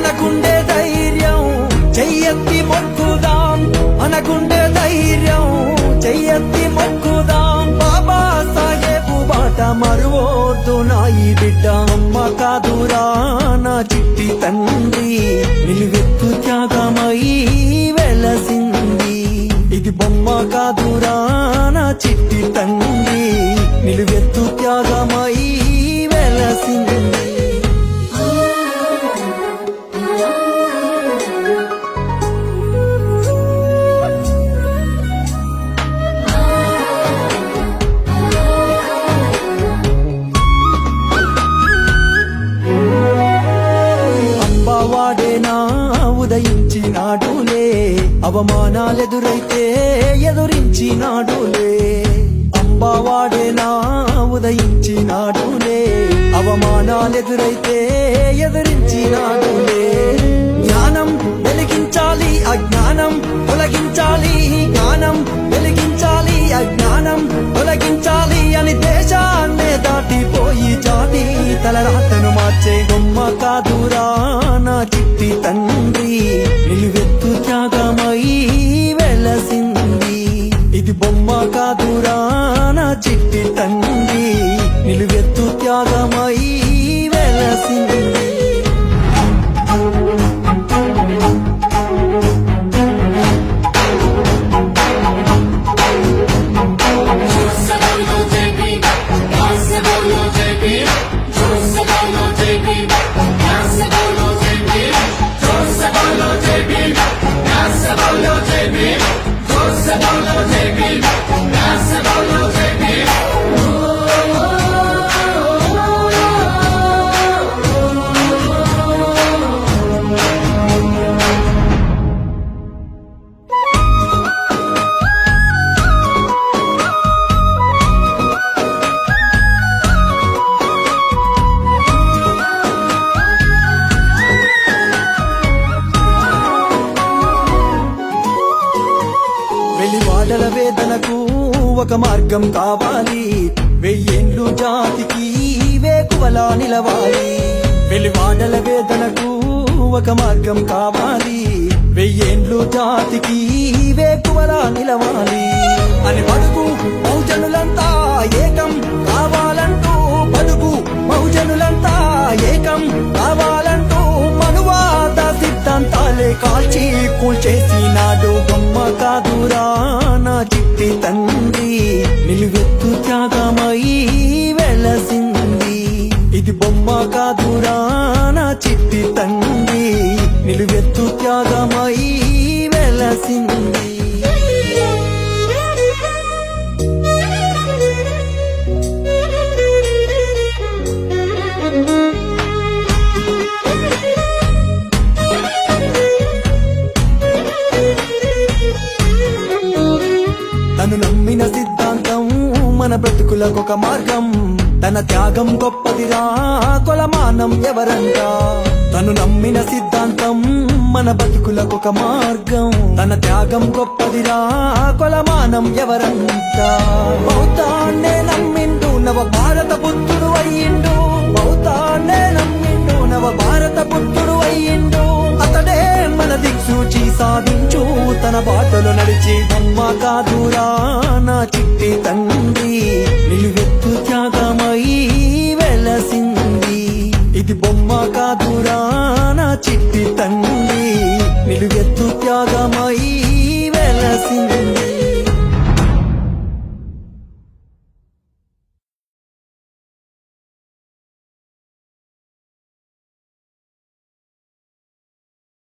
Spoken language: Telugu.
మనకుండే ధైర్యం చెయ్యెత్తి మొక్కుదాం, మనకుండే ధైర్యం చెయ్యెత్తి మొక్కుదాం. బాబా సాహెబు బాట మరువోద్దు నా ఈ బిడ్డ. అమ్మ కాదురా నా చిట్టి తండ్రి, నిలువెత్తు త్యాగమై వెలసింది. ఇది బొమ్మ కాదురా నా చిట్టి తండ్రి, నిలువెత్తు త్యాగమై వెలసింది. అంబవాడేనా ఉదయించినాడులే, అవమానాలెదురైతే ఎదురించినాడులే. అంబవాడేనా ఉదయించినాడులే, అవమానాలెదురైతే ఎదురించినాడులే. జ్ఞానం వెలిగించాలి అజ్ఞానం తొలగించాలి, జ్ఞానం వెలిగించాలి అజ్ఞానం తొలగించాలి అని దేశాన్నే దాటిపోయి జాతి తలరాతను మార్చే బొమ్మ కాదురా నా చిట్టి తండ్రి, నిలువెత్తు త్యాగమై వెలసింది. ఇది బొమ్మ కాదురా నా చిట్టి తండ్రి, నిలువెత్తు త్యాగమై వెలసింది. వెలివాడల వేదనకు ఒక మార్గం కావాలి, వెయ్యేండ్లు జాతికి వేకువలా నిలవాలి. వెలివాడల వేదనకు ఒక మార్గం కావాలి, వెయ్యేండ్లు జాతికి వేకువలా నిలవాలి. అని బడుగు బహుజనులంతా ఏకం కావాలంటూ, బడుగు బహుజనులంతా ఏకం కావాలంటూ మనువాద సిద్ధాంతాలే కాల్చి కూల్చేసినాడు. బొమ్మ కాదురా నా చిట్టి తండ్రి, నిలువెత్తు త్యాగమై వెలసింది. ఇది బొమ్మ కాదురా నా చిట్టి తండ్రి, నిలువెత్తు త్యాగమై వెలసింది. తను నమ్మిన సిద్ధాంతం మన బ్రతుకులకొక మార్గం, తన త్యాగం గొప్పదిరా కొలమానం ఎవరంట. తను నమ్మిన సిద్ధాంతం మన బతుకులకొక మార్గం, తన త్యాగం గొప్పదిరా కొలమానం ఎవరంట. బౌద్ధాన్నే నమ్మిండు నవ భారత బుద్ధుడు అయ్యిండు, బౌద్ధాన్నే నమ్మిండు నవ భారత బుద్ధుడు అయ్యిండు. అతడే మన దిక్సూచి సాధించు తన బాటలో నడిచి. బొమ్మ కాదురా నా చిట్టి తండ్రి,